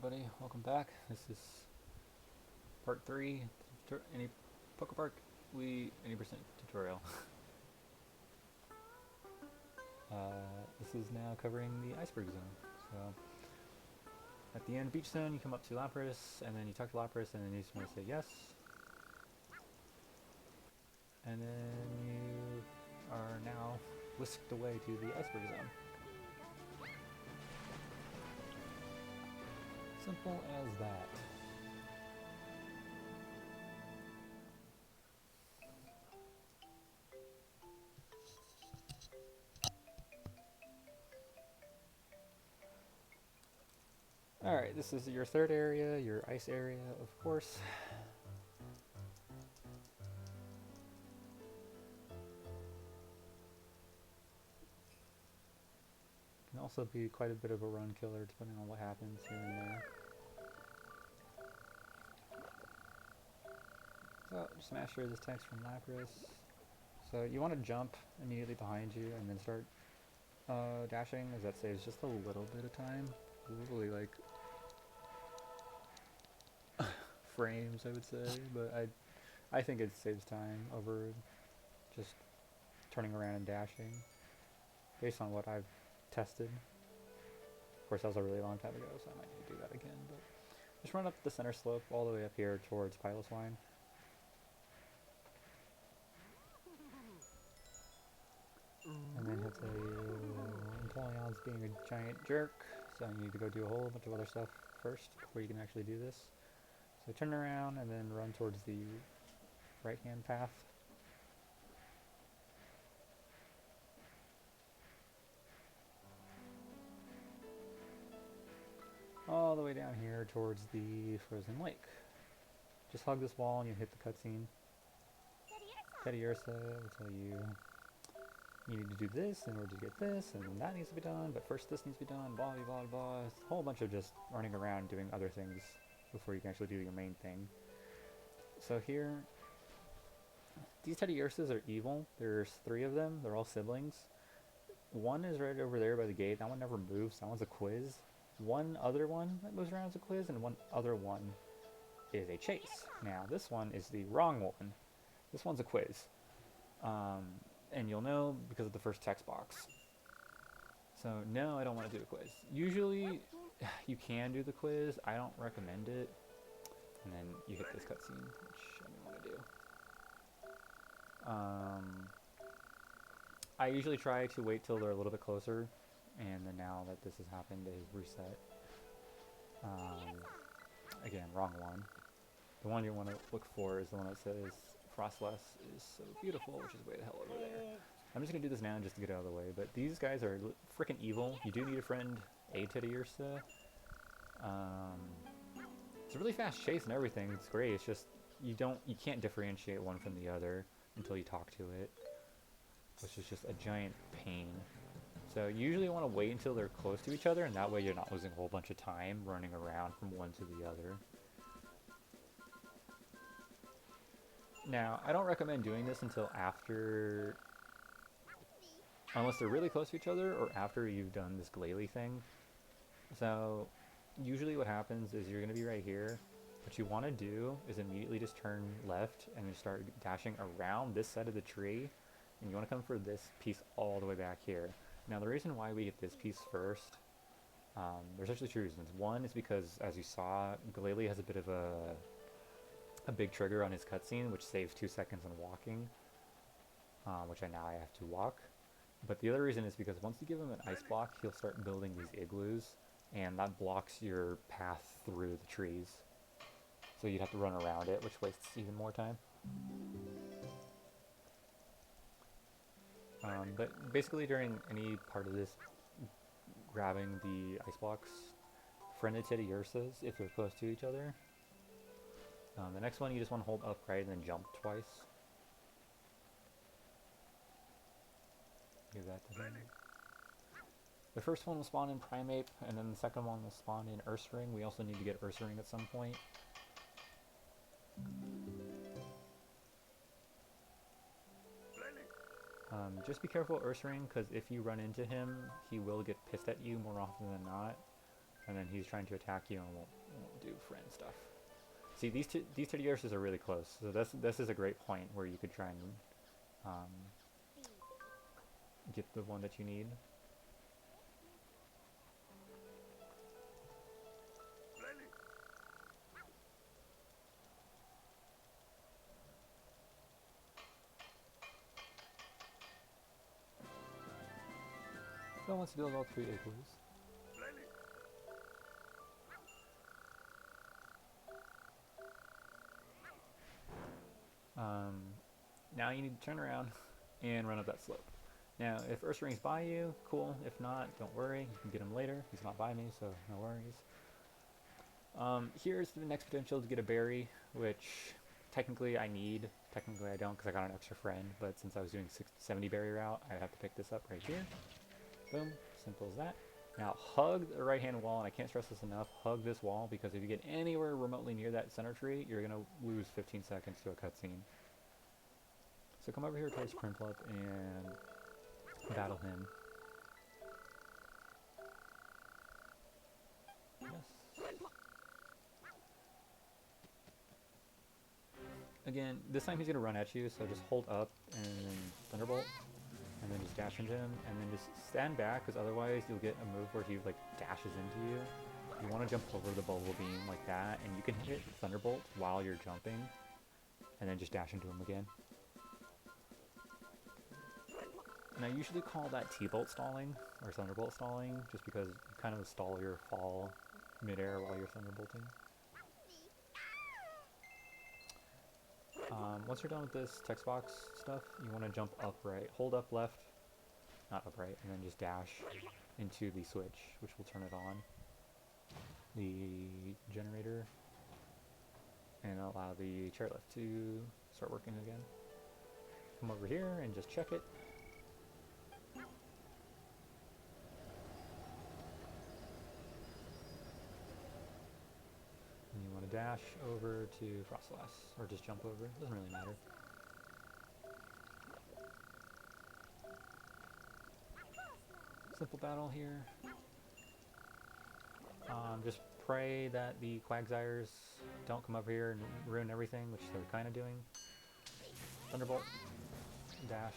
everybody, welcome back. This is part 3, any PokéPark Wii 80% tutorial. This is now covering the Iceberg Zone. So, at the end of each zone, you come up to Lapras, and then you talk to Lapras, and then you just want to say yes. And then you are now whisked away to the Iceberg Zone. Simple as that. Alright, this is your third area, your ice area, of course. Can also be quite a bit of a run killer depending on what happens here and there. So, just master this text from Lapras. So you want to jump immediately behind you and then start dashing, as that saves just a little bit of time. Literally like frames, I would say, but I think it saves time over just turning around and dashing, based on what I've tested. Of course, that was a really long time ago, so I might need to do that again, but just run up the center slope all the way up here towards Piloswine. And then he'll tell you Empoleon's being a giant jerk, so you need to go do a whole bunch of other stuff first before you can actually do this. So turn around and then run towards the right-hand path. All the way down here towards the frozen lake. Just hug this wall and you hit the cutscene. Teddiursa will tell you you need to do this in order to get this, and that needs to be done, but first this needs to be done, blah blah blah blah. It's a whole bunch of just running around doing other things before you can actually do your main thing. So here, these Teddiursas are evil. There's 3 of them. They're all siblings. One is right over there by the gate. That one never moves. That one's a quiz. One other one that moves around is a quiz, and one other one is a chase. Now, this one is the wrong one. This one's a quiz. And you'll know because of the first text box. So, no, I don't want to do a quiz. Usually, you can do the quiz. I don't recommend it. And then you hit this cutscene, which I didn't want to do. I usually try to wait till they're a little bit closer, and then now that this has happened, they reset. Again, wrong one. The one you want to look for is the one that says Frostless is so beautiful, which is way the hell over there. I'm just going to do this now just to get out of the way, but these guys are freaking evil. You do need a friend, a Teddiursa. It's a really fast chase and everything. It's great. It's just you can't differentiate one from the other until you talk to it, which is just a giant pain. So you usually want to wait until they're close to each other, and that way you're not losing a whole bunch of time running around from one to the other. Now, I don't recommend doing this until after, unless they're really close to each other, or after you've done this Glalie thing. So, usually what happens is you're going to be right here. What you want to do is immediately just turn left and you start dashing around this side of the tree. And you want to come for this piece all the way back here. Now, the reason why we get this piece first, there's actually 2 reasons. One is because, as you saw, Glalie has a bit of a big trigger on his cutscene, which saves 2 seconds on walking, which now I have to walk. But the other reason is because once you give him an ice block, he'll start building these igloos, and that blocks your path through the trees. So you'd have to run around it, which wastes even more time. But basically during any part of this, grabbing the ice blocks, friendly Teddiursas if they're close to each other. The next one you just want to hold upright and then jump twice. Give that to him. The first one will spawn in Primeape, and then the second one will spawn in Ursaring. We also need to get Ursaring at some point. Just be careful Ursaring, because if you run into him, he will get pissed at you more often than not. and then he's trying to attack you and won't do friend stuff. See, these Teddy Ursus are really close, so this is a great point where you could try and get the one that you need. So wants to build all 3 igloos. Now you need to turn around and run up that slope. Now, if Ursaring's by you, cool. If not, don't worry. You can get him later. He's not by me, so no worries. Here's the next potential to get a berry, which technically I need. Technically I don't because I got an extra friend, but since I was doing 70 berry route, I have to pick this up right here. Boom. Simple as that. Now, hug the right-hand wall, and I can't stress this enough, hug this wall, because if you get anywhere remotely near that center tree, you're going to lose 15 seconds to a cutscene. So come over here towards Primplop and battle him. Yes. Again, this time he's going to run at you, so just hold up and Thunderbolt. And then just dash into him, and then just stand back, because otherwise you'll get a move where he like dashes into you. You want to jump over the bubble beam like that, and you can hit Thunderbolt while you're jumping, and then just dash into him again. And I usually call that T-Bolt stalling, or Thunderbolt stalling, just because you kind of stall your fall midair while you're Thunderbolting. Once you're done with this text box stuff, you want to jump upright. Hold up left, not upright, and then just dash into the switch, which will turn it on. The generator, and allow the chairlift to start working again. Come over here and just check it. And you want to dash over to Frostlass, or just jump over, doesn't really matter. Simple battle here. Just pray that the Quagsires don't come over here and ruin everything, which they're kind of doing. Thunderbolt, dash.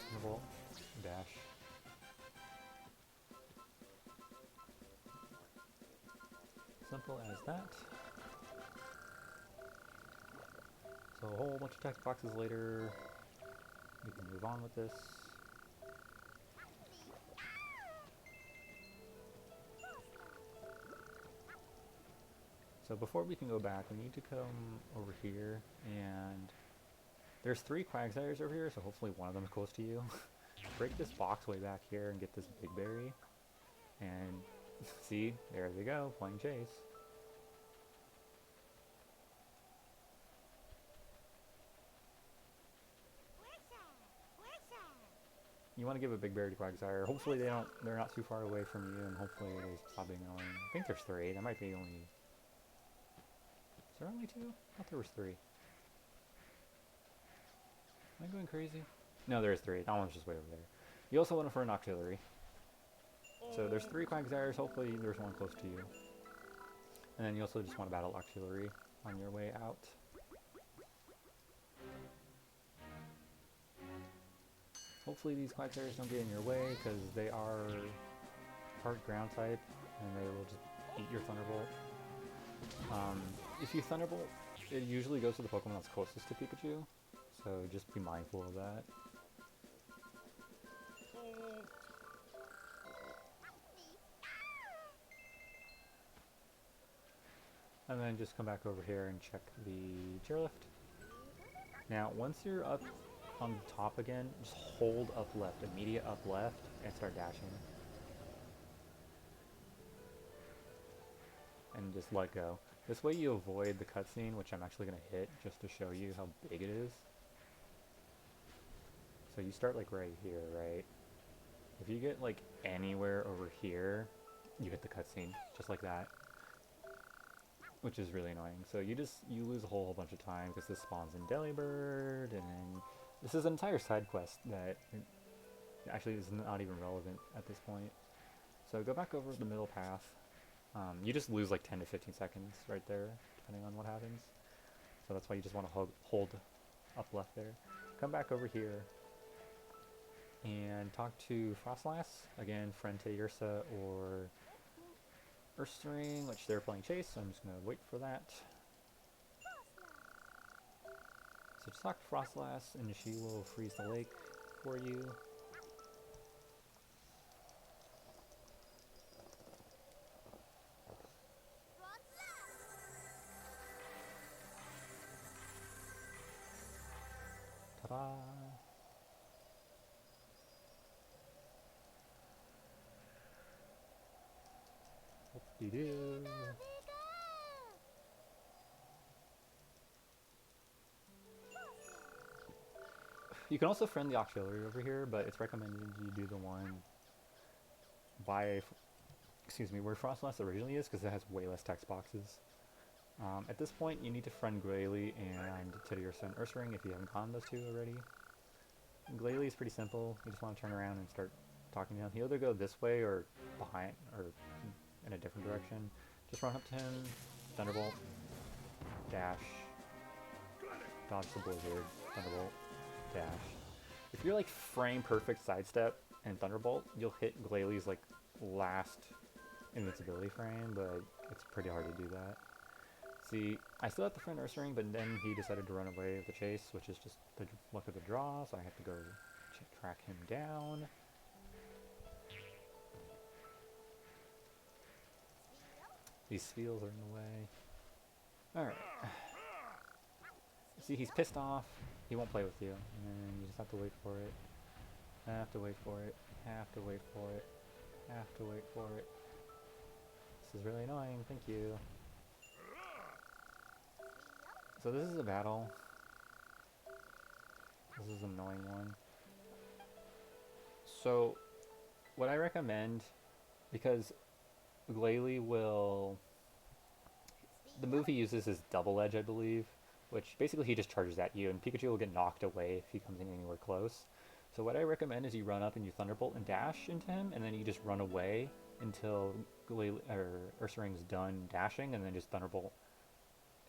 Thunderbolt, dash. Simple as that. So a whole bunch of text boxes later, we can move on with this. So before we can go back, we need to come over here, and there's 3 Quagsires over here, so hopefully one of them is close to you. Break this box way back here and get this big berry, and see, there they go, playing chase. You want to give a big berry to Quagsire. Hopefully they're not too far away from you, and hopefully they stop being annoying. I think there's 3. There might be only... Is there only 2? I thought there was 3. Am I going crazy? No, there's 3. That one's just way over there. You also want it for an auxiliary. So there's 3 Quagsires. Hopefully there's one close to you. And then you also just want to battle auxiliary on your way out. Hopefully these Quagsires don't get in your way, because they are part ground type, and they will just eat your Thunderbolt. If you Thunderbolt, it usually goes to the Pokemon that's closest to Pikachu, so just be mindful of that. And then just come back over here and check the chairlift. Now, once you're up on the top again, just hold up left, immediate up left, and start dashing. And just let go. This way you avoid the cutscene, which I'm actually going to hit just to show you how big it is. So you start like right here, right? If you get like anywhere over here, you hit the cutscene, just like that. Which is really annoying. So you lose a whole bunch of time, because this spawns in Delibird, and then this is an entire side quest that actually is not even relevant at this point. So go back over the middle path. You just lose like 10 to 15 seconds right there, depending on what happens. So that's why you just want to hold up left there. Come back over here and talk to Frostlass. Again, friend to Ursa or Ursaring, which they're playing chase, so I'm just going to wait for that. So just talk to Frostlass and she will freeze the lake for you. Ta-da! Whoop-de-doo! You can also friend the auxiliary over here, but it's recommended you do the one by, excuse me, where Frostlass originally is, because it has way less text boxes. At this point, you need to friend Glalie and Teddiursa and Ursaring if you haven't gotten those two already. Glalie is pretty simple. You just want to turn around and start talking to him. He'll either go this way or behind, or in a different direction. Just run up to him, Thunderbolt, dash, dodge the blizzard, Thunderbolt, dash. If you're like frame perfect sidestep and Thunderbolt, you'll hit Glalie's like last invincibility frame, but it's pretty hard to do that. See, I still have to friend Ursaring, but then he decided to run away with the chase, which is just the luck of the draw, so I have to go track him down. These Spheals are in the way. Alright. See, he's pissed off. He won't play with you. And you just have to wait for it. Have to wait for it. Have to wait for it. Have to wait for it. This is really annoying. Thank you. So this is a battle. This is an annoying one. So what I recommend, because Glalie will... The move he uses is Double Edge, I believe, which basically he just charges at you, and Pikachu will get knocked away if he comes in anywhere close. So what I recommend is you run up and you Thunderbolt and dash into him, and then you just run away until Ursaring's done dashing, and then just Thunderbolt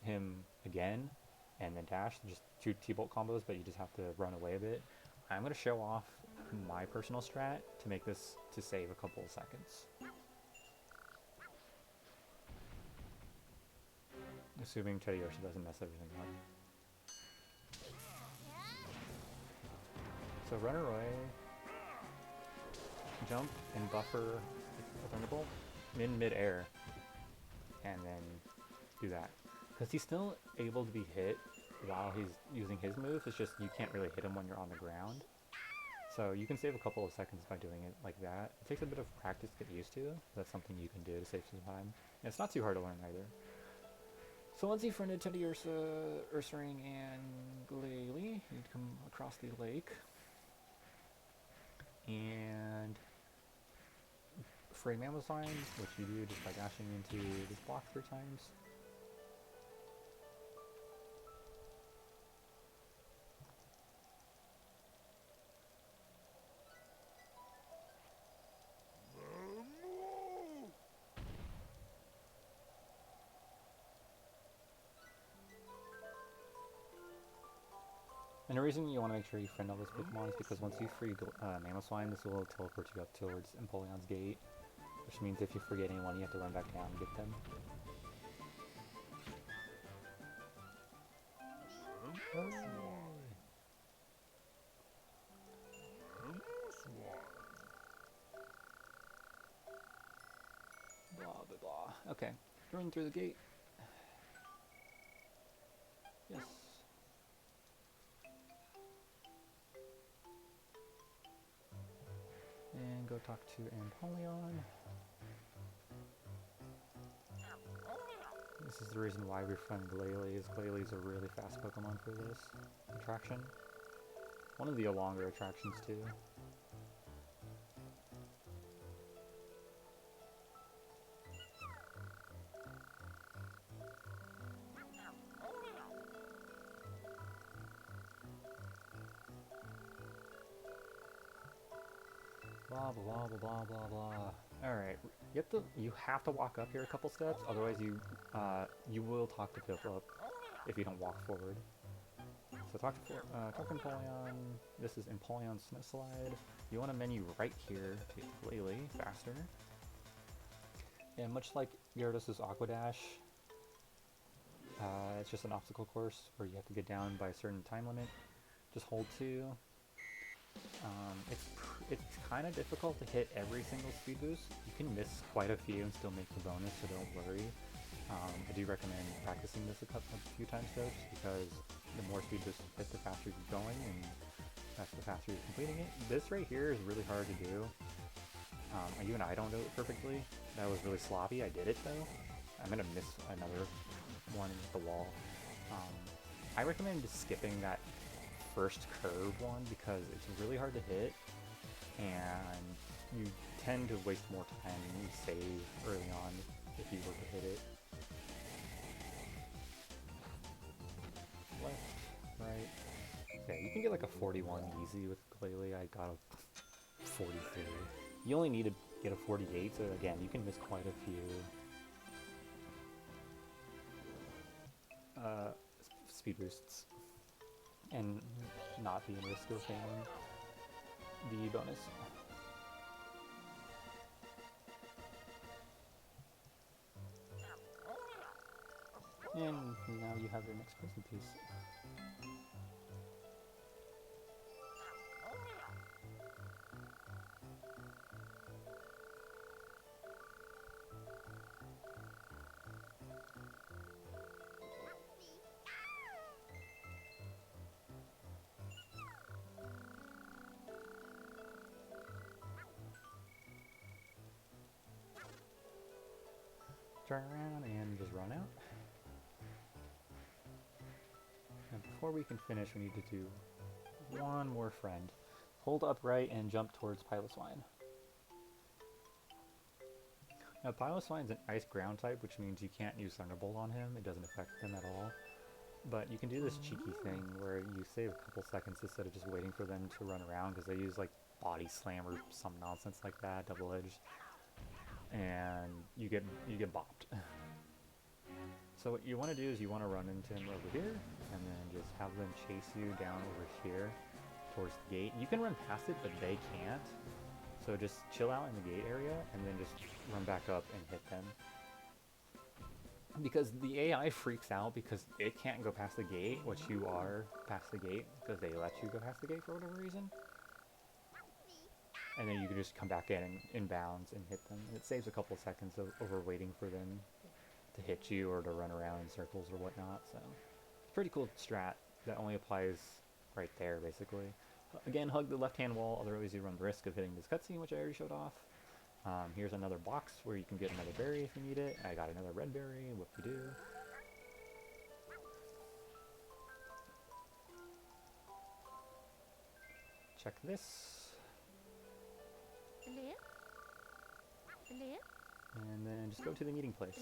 him again, and then dash. Just 2 T-Bolt combos, but you just have to run away a bit. I'm going to show off my personal strat to make this to save a couple of seconds. Assuming Teddiursa doesn't mess everything up. So run away, jump and buffer a Thunderbolt in mid-air, and then do that. Because he's still able to be hit while he's using his move, it's just you can't really hit him when you're on the ground. So you can save a couple of seconds by doing it like that. It takes a bit of practice to get used to. That's something you can do to save some time. And it's not too hard to learn either. So once he friended Teddiursa, Ursaring, and Glalie, you'd come across the lake. And frame ammo signs, which you do just by dashing into this block 3 times. And the reason you want to make sure you friend all those Pokemon is because once you free Mamoswine, this will teleport you up towards Empoleon's gate. Which means if you forget anyone, you have to run back down and get them. Blah, blah, blah. Okay, run through the gate. Yes. And go talk to Empoleon. This is the reason why we friend Glalie. Glalie's a really fast Pokemon for this attraction. One of the longer attractions too. Blah blah blah blah blah blah. All right, you have to walk up here a couple steps, otherwise you will talk to Piplup if you don't walk forward. So talk to Empoleon. This is Empoleon Snow Slide. You want a menu right here to get to Lele faster. And much like Gyarados' Aqua Dash, it's just an obstacle course where you have to get down by a certain time limit. Just hold 2. It's kind of difficult to hit every single speed boost. You can miss quite a few and still make the bonus, so don't worry. I do recommend practicing this a few times though, just because the more speed boosts you hit, the faster you're going, and that's the faster you're completing it. This right here is really hard to do. You and I don't do it perfectly. That was really sloppy. I did it though. I'm gonna miss another one with the wall. I recommend just skipping that first curve one because it's really hard to hit, and you tend to waste more time than you save early on if you were to hit it. Left, right. Okay, you can get like a 41 easy with Glalie. I got a 43. You only need to get a 48, so again, you can miss quite a few speed boosts and not be in risk of failing the bonus. And now you have your next prison piece. Turn around and just run out. And before we can finish, we need to do one more friend. Hold upright and jump towards Piloswine. Now Piloswine's an ice ground type, which means you can't use Thunderbolt on him. It doesn't affect him at all. But you can do this cheeky thing where you save a couple seconds instead of just waiting for them to run around, because they use like Body Slam or some nonsense like that, double-edged. And you get bopped. So what you want to do is you want to run into him over here, and then just have them chase you down over here towards the gate. You can run past it, but they can't. So just chill out in the gate area, and then just run back up and hit them. Because the AI freaks out because it can't go past the gate, which you are past the gate, because they let you go past the gate for whatever reason. And then you can just come back in bounds and hit them. And it saves a couple seconds over waiting for them to hit you or to run around in circles or whatnot. So it's a pretty cool strat that only applies right there, basically. Again, hug the left-hand wall, otherwise you run the risk of hitting this cutscene, which I already showed off. Here's another box where you can get another berry if you need it. I got another red berry, whoop-de-doo. Check this. And then just go to the meeting place.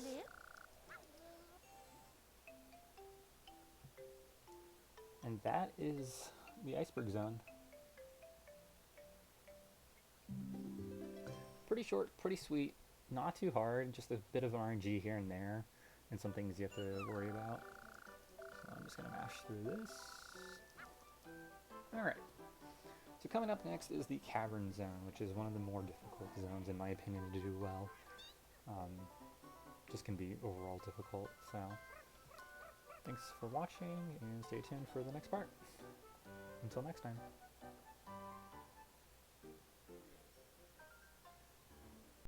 And that is the Iceberg Zone. Pretty short, pretty sweet, not too hard, just a bit of RNG here and there, and some things you have to worry about. So I'm just going to mash through this. Alright, so coming up next is the Cavern Zone, which is one of the more difficult zones, in my opinion, to do well. Just can be overall difficult, so thanks for watching, and stay tuned for the next part. Until next time.